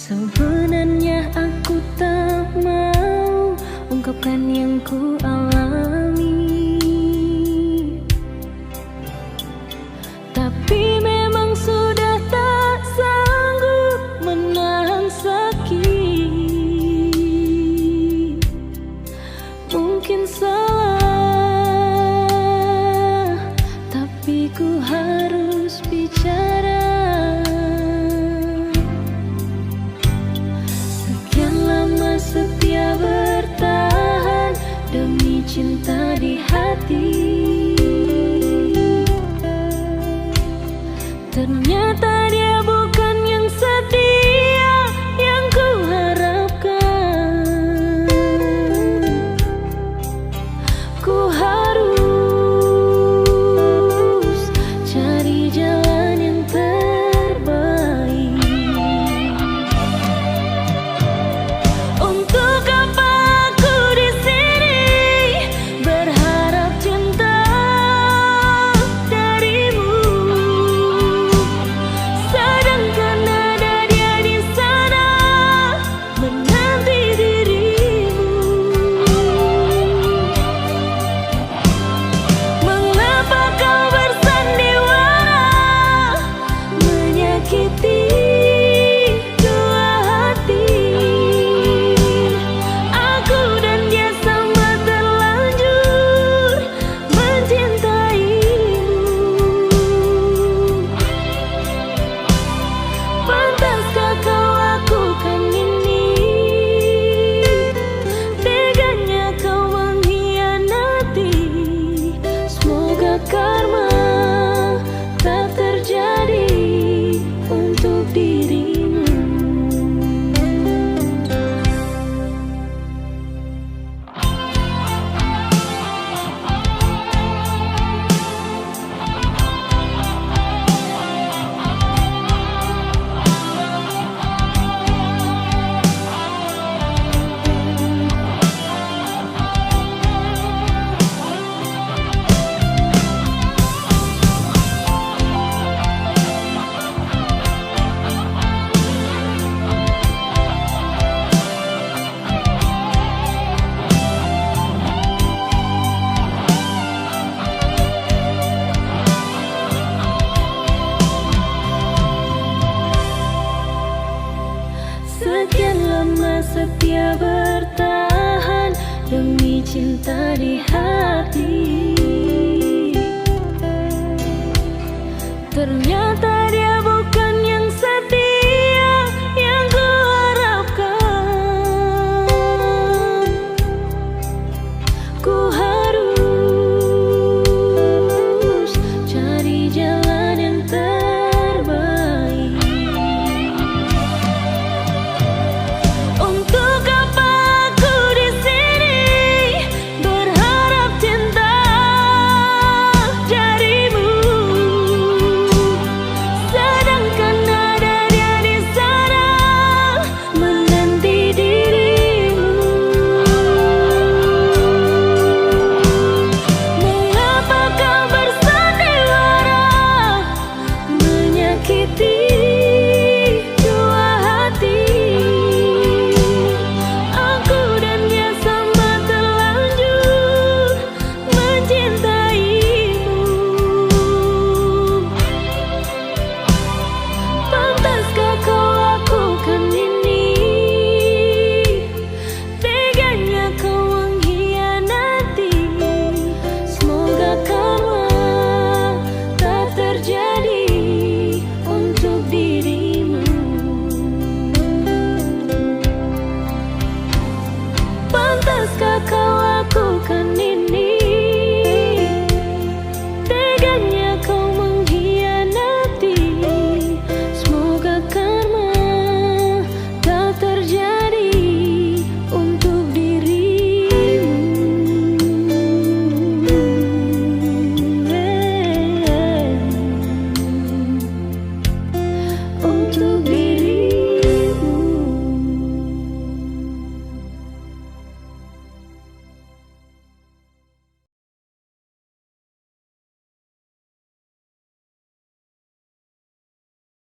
Sebenarnya aku tak mau ungkapkan yang ku alami, tapi memang sudah tak sanggup menahan sakit. Mungkin salah, tapi ku harus bicara. Setia bertahan demi cinta di hati. Ternyata dia bukan yang setia yang ku harapkan. Ku harus cari jalan yang terbaik. Untuk apa aku di sini berharap cinta darimu, sedangkan ada dia di sana menanti dirimu. Mengapa kau bersandiwara menyakiti dua hati? Aku dan dia sama terlanjur mencintaimu. Pantaskah kau lakukan ini? Teganya kau mengkhianati. Semoga karma tak terjadi untuk dirimu. Sekian lama setia bertahan demi cinta di hati.